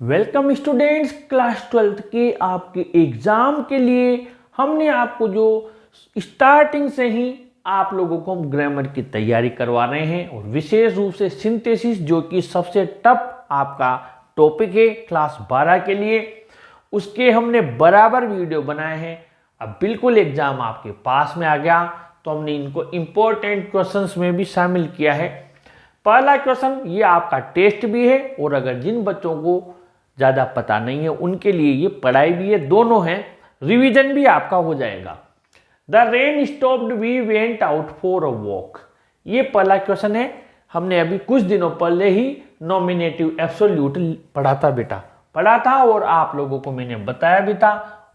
Welcome students, class 12th के आपके exam के लिए हमने आपको जो स्टार्टिंग से ही आप लोगों को ग्रामर की तैयारी करवा रहे हैं और विशेष रूप से सिंथेसिस जो कि सबसे टफ आपका टॉपिक है क्लास 12 के लिए, उसके हमने बराबर वीडियो बनाए हैं। अब बिल्कुल एग्ज़ाम आपके पास में आ गया तो हमने इनको इम्पोर्टेंट क्वेश्चंस में भी शामिल किया है। पहला क्वेश्चन ये आपका टेस्ट भी है और अगर जिन बच्चों को ज़्यादा पता नहीं है उनके लिए ये पढ़ाई भी है, दोनों हैं, रिवीजन भी आपका हो जाएगा। The rain stopped, we went out for a walk. ये पहला क्वेश्चन है। हमने अभी कुछ दिनों पहले ही नॉमिनेटिव एब्सोल्यूट पढ़ा था बेटा, पढ़ा था और आप लोगों को मैंने बताया भी था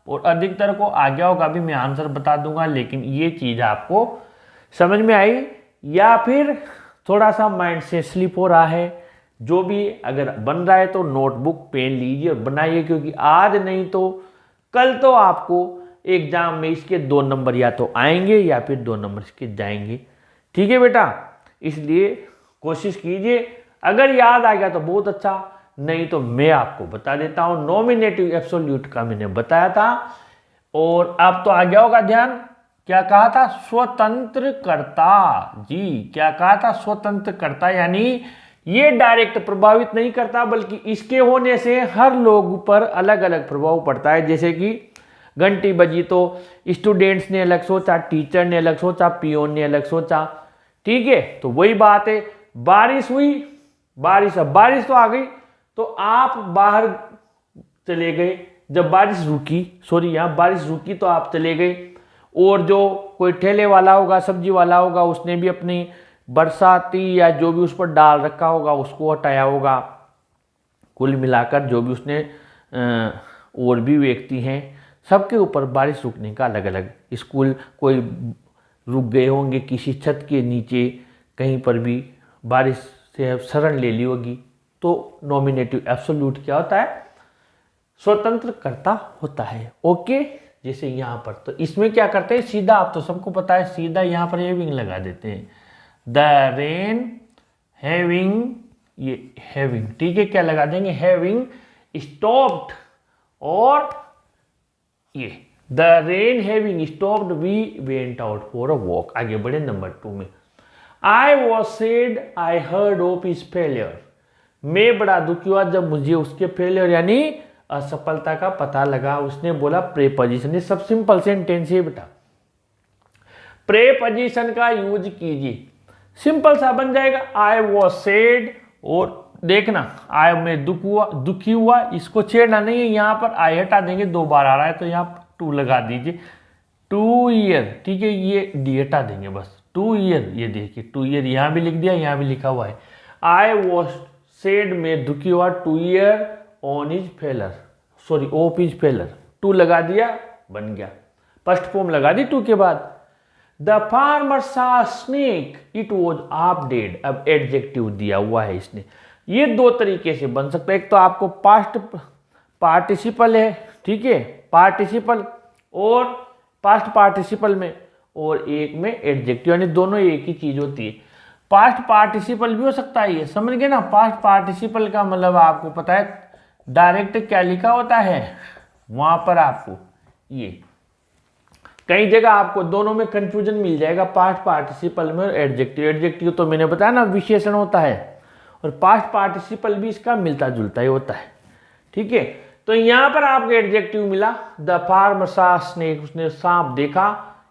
और अधिकतर को आ गया होगा, अभी मैं आंसर बता दूंगा। लेकिन ये चीज़ आपको समझ में आई या फिर थोड़ा सा माइंड से स्लिप हो रहा है? जो भी अगर बन रहा है तो नोटबुक पेन लीजिए और बनाइए, क्योंकि आज नहीं तो कल तो आपको एग्जाम में इसके 2 नंबर या तो आएंगे या फिर 2 नंबर इसके जाएंगे। ठीक है बेटा, इसलिए कोशिश कीजिए। अगर याद आ गया तो बहुत अच्छा, नहीं तो मैं आपको बता देता हूँ। नॉमिनेटिव एब्सोल्यूट का मैंने बताया था और अब तो आ गया होगा ध्यान। क्या कहा था? स्वतंत्र कर्ता। जी, क्या कहा था? स्वतंत्र कर्ता, यानी ये डायरेक्ट प्रभावित नहीं करता बल्कि इसके होने से हर लोग पर अलग अलग प्रभाव पड़ता है। जैसे कि घंटी बजी तो स्टूडेंट्स ने अलग सोचा, टीचर ने अलग सोचा, पियोन ने अलग सोचा। ठीक है, तो वही बात है। बारिश हुई, बारिश तो आ गई तो आप बाहर चले गए। जब बारिश रुकी, यहाँ बारिश रुकी तो आप चले गए। और जो कोई ठेले वाला होगा, सब्जी वाला होगा, उसने भी अपनी बरसाती या जो भी उस पर डाल रखा होगा उसको हटाया होगा। कुल मिलाकर जो भी उसने और भी व्यक्ति हैं, सबके ऊपर बारिश रुकने का अलग अलग। स्कूल कोई रुक गए होंगे किसी छत के नीचे, कहीं पर भी बारिश से शरण ले ली होगी। तो नॉमिनेटिव एब्सोल्यूट क्या होता है? स्वतंत्र कर्ता होता है। ओके, जैसे यहाँ पर तो इसमें क्या करते हैं, सीधा, आप तो सबको पता है, सीधा यहाँ पर हैविंग लगा देते हैं। द रेन हैविंग, ये हैविंग, ठीक है, क्या लगा देंगे? Having stopped. और ये the rain having stopped, we went out for a walk. आगे बढ़े नंबर 2 में। I was sad I heard of his failure. मैं बड़ा दुखी हुआ जब मुझे उसके फेलियर यानी असफलता का पता लगा। उसने बोला प्रेपोजिशन, ये सब सिंपल सेंटेंस है बेटा। प्रेपोजिशन का यूज कीजिए, सिंपल सा बन जाएगा। आई वॉज सैड, और देखना आई में दुखी हुआ, इसको छेड़ना नहीं है। यहाँ पर आई हटा देंगे, 2 बार आ रहा है तो यहाँ 2 लगा दीजिए। 2 ईयर, ठीक है, ये डी हटा देंगे बस। 2 ईयर, ये देखिए 2 ईयर यहाँ भी लिख दिया, यहाँ भी लिखा हुआ है। आई वॉज सैड में दुखी हुआ 2 year on his failure, sorry of his failure. 2 लगा दिया, बन गया। फर्स्ट फॉर्म लगा दी 2 के बाद। द फार्मर सा snake, it was half dead. अब एडजेक्टिव दिया हुआ है इसने। ये 2 तरीके से बन सकता है। एक तो आपको पास्ट पार्टिसिपल है, ठीक है, पार्टिसिपल और पास्ट पार्टिसिपल में, और एक में एडजेक्टिव, यानी दोनों एक ही चीज होती है। पास्ट पार्टिसिपल भी हो सकता है, ये समझ गए ना। पास्ट पार्टिसिपल का मतलब आपको पता है डायरेक्ट क्या लिखा होता है वहां पर, आपको ये कई जगह आपको दोनों में कंफ्यूजन मिल जाएगा, पास्ट पार्टिसिपल में और एडजेक्टिव। एडजेक्टिव तो मैंने बताया ना विशेषण होता है, और पास्ट पार्टिसिपल भी इसका मिलता जुलता ही होता है। ठीक है, तो यहां पर आपको एडजेक्टिव मिला। द फार्मर सा स्नेक, उसने सांप देखा।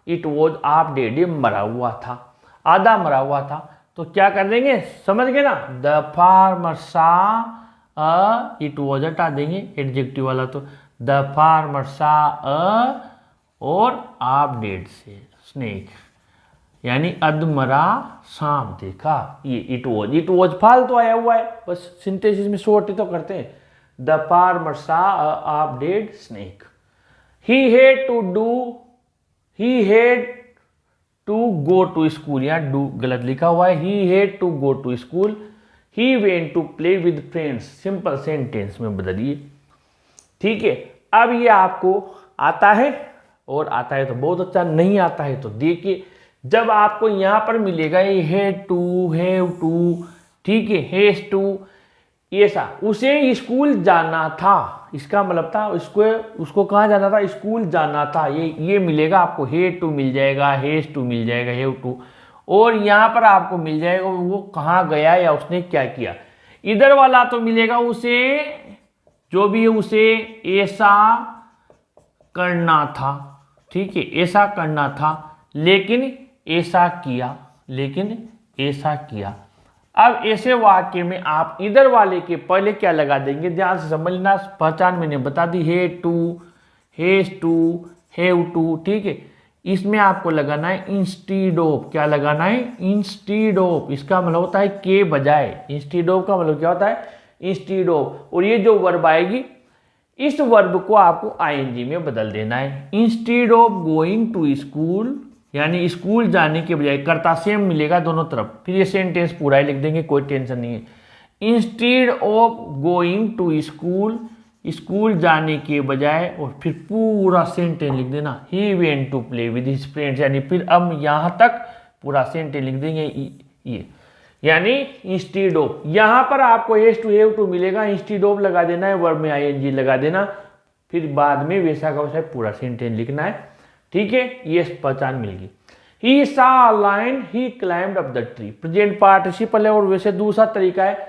इट वॉज हाफ डेड, ये मरा हुआ था, आधा मरा हुआ था। तो क्या कर देंगे, समझ गए ना। द फार्मर सा इट वॉज हटा देंगे एडजेक्टिव वाला, तो द फार्मर सा और हाफ डेड से स्नेक, यानी अधमरा सांप देखा। ये इट वॉज फालतू आया हुआ है, बस सिंथेसिस में शॉर्ट ही तो करते हैं। The farmer saw half dead snake. He had to go to school, यहाँ डू गलत लिखा हुआ है। He had to go to school. He went to play with friends, simple sentence में बदलिए। ठीक है, अब ये आपको आता है, और आता है तो बहुत अच्छा, नहीं आता है तो देखिए। जब आपको यहाँ पर मिलेगा ये हैव टू, ठीक है, हैज टू, ऐसा उसे स्कूल जाना था, इसका मतलब था उसको कहाँ जाना था, स्कूल जाना था। ये मिलेगा आपको, हेड टू मिल जाएगा, हेज टू मिल जाएगा, हेव टू, और यहाँ पर आपको मिल जाएगा वो कहाँ गया या उसने क्या किया। इधर वाला तो मिलेगा उसे, जो भी है उसे ऐसा करना था, ठीक है, ऐसा करना था, लेकिन ऐसा किया, लेकिन ऐसा किया। अब ऐसे वाक्य में आप इधर वाले के पहले क्या लगा देंगे, ध्यान से समझना, पहचान मैंने बता दी, had to, has to, have to, ठीक है। इसमें आपको लगाना है इंस्टीड ऑफ, क्या लगाना है, इंस्टीड ऑफ, इसका मतलब होता है के बजाय, इंस्टीड ऑफ का मतलब क्या होता है, इंस्टीड ऑफ। और ये जो वर्ब आएगी, इस वर्ब को आपको आईएनजी में बदल देना है। Instead of going to school, यानी स्कूल जाने के बजाय, कर्ता सेम मिलेगा दोनों तरफ, फिर ये सेंटेंस पूरा ही लिख देंगे, कोई टेंशन नहीं है। Instead of going to school, school जाने के बजाय, और फिर पूरा सेंटेंस लिख देना, he went to play with his friends, यानी फिर अब यहाँ तक पूरा सेंटेंस लिख देंगे ये, यानी इंस्टीड ऑफ। यहाँ पर आपको हेज टू, हैव टू मिलेगा, इंस्टीड ऑफ लगा देना है, वर्ब में आईएनजी लगा देना, फिर बाद में वैसा का वैसा पूरा सेंटेंस लिखना है, ठीक है। ये पहचान मिल गई। ही सा line, he climbed up the tree, present participle है। और वैसे दूसरा तरीका है,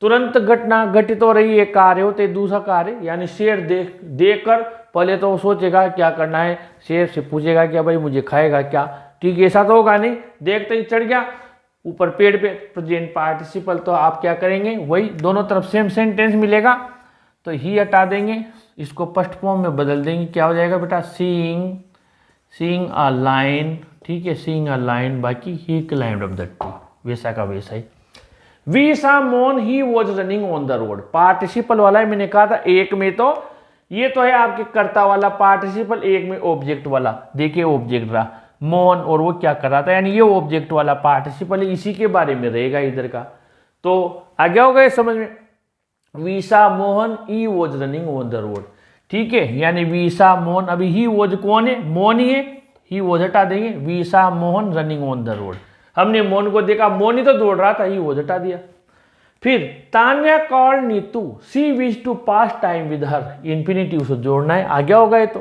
तुरंत घटना घटित हो रही है, कार्य होते दूसरा कार्य, यानी शेर देखकर पहले तो वो सोचेगा क्या करना है, शेर से पूछेगा क्या भाई मुझे खाएगा क्या, ठीक है, ऐसा तो होगा नहीं, देखते ही चढ़ गया ऊपर पेड़ पे, प्रेजेंट पार्टिसिपल, तो आप क्या करेंगे, वही दोनों तरफ सेम सेंटेंस मिलेगा, तो ही हटा देंगे, इसको फर्स्ट फॉर्म में बदल देंगे, क्या हो जाएगा बेटा, सीइंग अ लाइन, ठीक है, सीइंग अ लाइन, बाकी ही क्लाइम्ड अप द ट्री, वैसा का वैसा ही। वी सा मोन, he was running on the road, participle वाला है, मैंने कहा था एक में तो ये तो है आपके कर्ता वाला पार्टिसिपल, एक में ऑब्जेक्ट वाला, देखिए ऑब्जेक्ट रहा मोहन, और वो क्या कर रहा था, यानी ये ऑब्जेक्ट वाला पार्टिसिपल इसी के बारे में रहेगा इधर का, तो आगे हो गए समझ में। Visa Mohan, he was running on the road, ठीक है, यानी वीसा मोहन, अभी ही वॉज कौन है, मोहन ही है, ही वॉज हटा देंगे, visa Mohan running on the road, हमने मोहन को देखा, मोहन ही तो दौड़ रहा था, ही वॉज हटा दिया। फिर Tanya called Neetu, she wish to pass time with her, infinitive से जोड़ना है, आगे हो गए। तो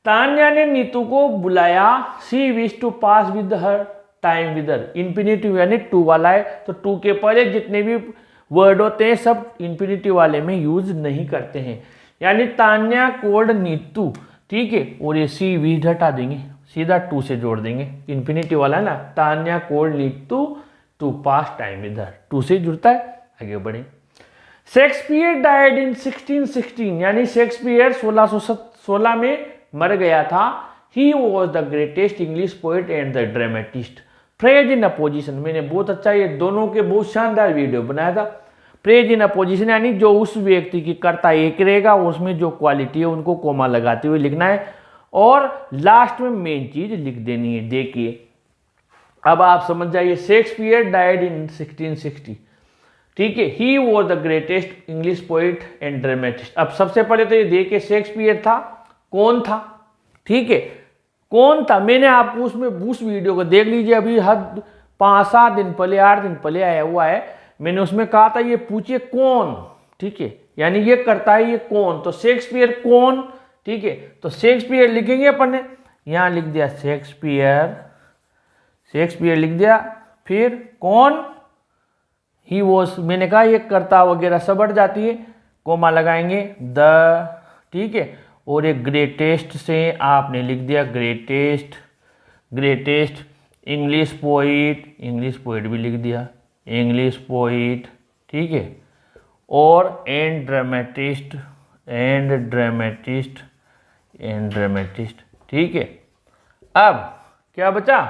तान्या ने नीतू को बुलाया, she wish to pass with her time with her, infinitive यानी टू वाला है, तो टू के पहले जितने भी वर्ड होते हैं सब इन्फिनिटिव वाले में यूज नहीं करते हैं, यानी तान्या कॉल्ड नीतू, ठीक है, और ये सी विश हटा देंगे, सीधा टू से जोड़ देंगे, इन्फिनिटिव वाला है ना, Tanya called Neetu to pass time with her, to से जुड़ता है, आगे बढ़े। शेक्सपियर डाइड इन 1616, यानी शेक्सपियर 1616 में मर गया था। He was the greatest English poet and the dramatist. Praise in opposition, मैंने बहुत अच्छा ये दोनों के बहुत शानदार वीडियो बनाया था। प्रेज इन अपोजिशन यानी जो उस व्यक्ति की कर्ता एक रहेगा, उसमें जो क्वालिटी है उनको कोमा लगाते हुए लिखना है, और लास्ट में मेन चीज लिख देनी है। देखिए अब आप समझ जाइए, शेक्सपियर डाइड इन 1660, ठीक है, he was the greatest English poet and dramatist. अब सबसे पहले तो ये देखिए शेक्सपियर था, कौन था, ठीक है, कौन था, मैंने आपको उसमें उस वीडियो को देख लीजिए, अभी हर 5-7 दिन पहले 8 दिन पहले आया हुआ है, मैंने उसमें कहा था ये पूछिए कौन, ठीक है, यानी ये करता है ये कौन, तो शेक्सपियर कौन, ठीक है, तो शेक्सपियर लिखेंगे अपन ने, यहां लिख दिया शेक्सपियर, शेक्सपियर लिख दिया, फिर कौन, ही वॉज, मैंने कहा ये कर्ता वगैरह सब हट जाती है, कोमा लगाएंगे द, ठीक है, और एक ग्रेटेस्ट से आपने लिख दिया ग्रेटेस्ट, ग्रेटेस्ट इंग्लिश पोइट भी लिख दिया, इंग्लिश पोइट, ठीक है, और एंड ड्रामेटिस्ट, ठीक है। अब क्या बचा,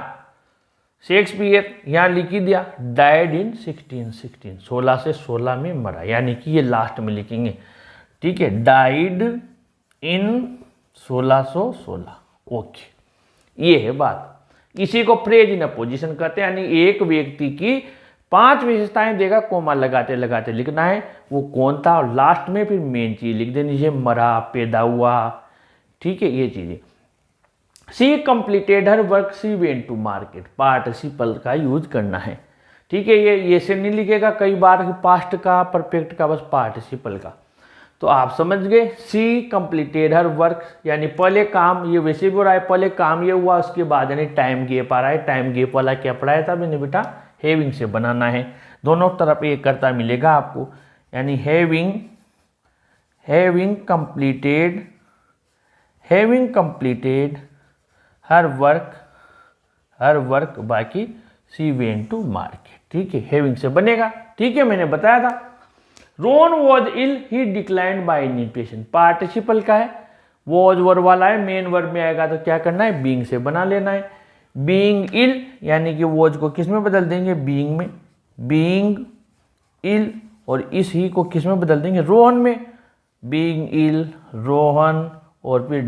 शेक्सपियर यहाँ लिख ही दिया, डाइड इन 1616, 16 से 16 में मरा, यानी कि ये लास्ट में लिखेंगे, ठीक है, डाइड इन 1616, ओके, ये है बात। इसी को प्रेज इन अपोजिशन कहते हैं, यानी एक व्यक्ति की 5 विशेषताएं देगा, कोमा लगाते लगाते लिखना है वो कौन था, और लास्ट में फिर मेन चीज लिख देनी है, मरा, पैदा हुआ, ठीक है, ये चीजें। She completed her work, she went to market, participle का यूज करना है, ठीक है, ये से नहीं लिखेगा कई बार पास्ट का, परफेक्ट का, बस पार्टिसिपल का। तो आप समझ गए। सी कंप्लीटेड हर वर्क, यानी पहले काम, ये वैसे भी हो रहा है, पहले काम ये हुआ, उसके बाद यानी टाइम गैप आ रहा है। टाइम गैप वाला क्या पढ़ाया था मैंने बेटा, हैविंग से बनाना है, दोनों तरफ एक करता मिलेगा आपको, यानी हैविंग कंप्लीटेड हर वर्क बाकी सी वेंट टू मार्केट। ठीक है, हैविंग से बनेगा। ठीक है, मैंने बताया था। Ron was ill, he declined by invitation, participle का है, वॉज वर्ब वाला है, मेन वर्ब में आएगा तो क्या करना है, बीइंग से बना लेना है। बीइंग इल यानी कि वॉज को किस में बदल देंगे, बीइंग में, बीइंग इल, और इस ही को किस में बदल देंगे, रोहन में, बीइंग इल रोहन, और फिर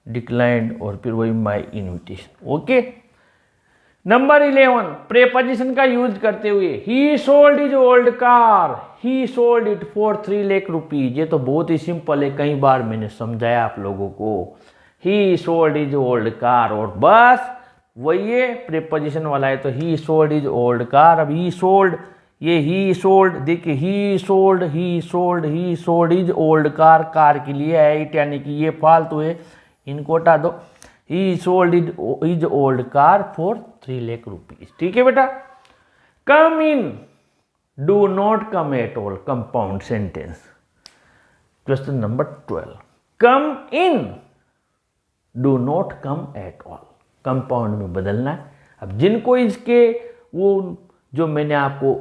डिक्लाइंड और फिर वही my invitation. Okay. Number 11, preposition का यूज करते हुए, ही sold his old car, he sold it for 3 lakh rupees. ये तो बहुत ही सिंपल है, कई बार मैंने समझाया आप लोगों को। ही सोल्ड हिज ओल्ड कार, और बस वही है, प्रेपोजिशन वाला है तो ही सोल्ड हिज ओल्ड कार। अब ही सोल्ड, ये ही सोल्ड, देखिए ही sold his old car, car के लिए है इट, यानी कि ये फालतू है, इनको हटा दो। He sold his old car for 3 lakh rupees। ठीक है बेटा। Come in, do not come at all, compound sentence। Question number 12, come in, do not come at all, compound में बदलना है। अब जिनको इसके वो जो मैंने आपको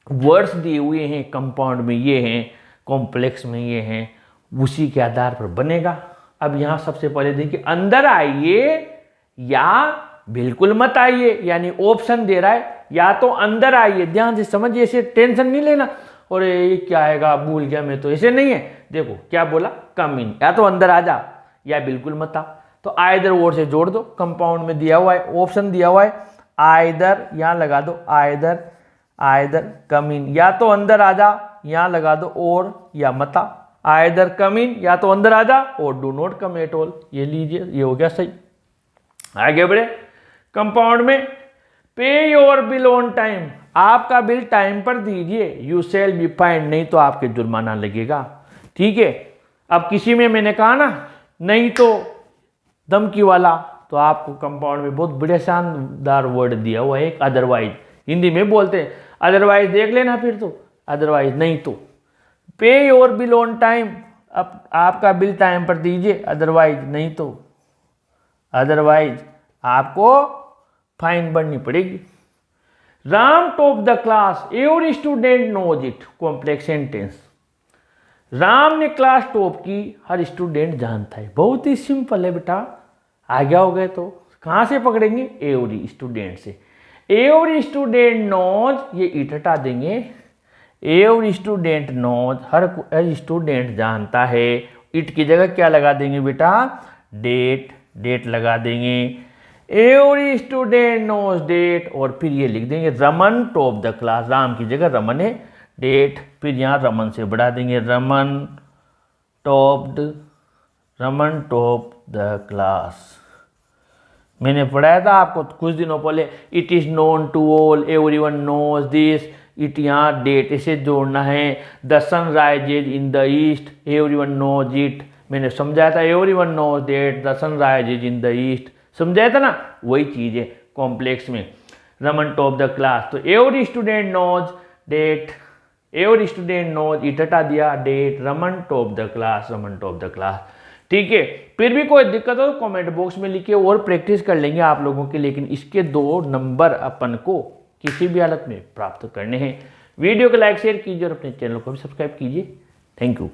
वर्ड्स दिए हुए हैं कंपाउंड में, ये हैं, कॉम्प्लेक्स में ये हैं, उसी के आधार पर बनेगा। अब यहां सबसे पहले देखिए, अंदर आइए या बिल्कुल मत आइए, यानी ऑप्शन दे रहा है, या तो अंदर आइए, ध्यान से समझिए, ऐसे टेंशन नहीं लेना और ये क्या आएगा भूल गया मैं, तो ऐसे नहीं है। देखो क्या बोला, कम इन, या तो अंदर आ जा या बिल्कुल मत आ। तो आइदर वर्ड से जोड़ दो, कंपाउंड में दिया हुआ है, ऑप्शन दिया हुआ है, आइदर यहां लगा दो, आइदर कम इन, या तो अंदर आ जा, यहां लगा दो और, या मत आ। आइदर कम इन, या तो अंदर आ जा, और do not come at all, ये लीजिए, ये हो गया सही। आगे बढ़े, कंपाउंड में, पे योर बिल ऑन टाइम, आपका बिल टाइम पर दीजिए, यू शैल बी फाइंड, नहीं तो आपके जुर्माना लगेगा। ठीक है। अब किसी में मैंने कहा ना नहीं तो धमकी वाला, तो आपको कंपाउंड में बहुत बढ़िया शानदार वर्ड दिया हुआ है, एक अदरवाइज, हिंदी में बोलते हैं अदरवाइज, देख लेना फिर तो, अदरवाइज नहीं तो। पे योर बिल ऑन टाइम, अब आपका बिल टाइम पर दीजिए, अदरवाइज नहीं तो, अदरवाइज आपको फाइन भरनी पड़ेगी। Ram top the class, every student knows it, complex sentence. Ram ने क्लास टॉप की, हर स्टूडेंट जानता है। बहुत ही सिंपल है बेटा, आगे हो गए तो कहां से पकड़ेंगे, एवरी स्टूडेंट से। एवरी स्टूडेंट नोज, ये इट हटा देंगे, एवरी स्टूडेंट नोज, हर स्टूडेंट जानता है। इट की जगह क्या लगा देंगे बेटा, डेट लगा देंगे। एवरी स्टूडेंट नोज डेट, और फिर ये लिख देंगे Raman top the class, Ram की जगह रमन है, डेट, फिर यहाँ रमन से बढ़ा देंगे, रमन टॉप द क्लास। मैंने पढ़ाया था आपको कुछ दिनों पहले, it is known to all, everyone knows this, it यहाँ डेट इसे जोड़ना है। The sun rises in the east, everyone knows it, मैंने समझाया था, everyone knows that the sun rises in the east, समझाया था ना, वही चीज़ है कॉम्प्लेक्स में। रमन टॉप द क्लास, तो every student knows that, every student knows, it हटा दिया, that, Raman top the class. ठीक है। फिर भी कोई दिक्कत हो तो कमेंट बॉक्स में लिखिए, और प्रैक्टिस कर लेंगे आप लोगों के, लेकिन इसके 2 नंबर अपन को किसी भी हालत में प्राप्त करने हैं। वीडियो को लाइक शेयर कीजिए और अपने चैनल को भी सब्सक्राइब कीजिए। Thank you.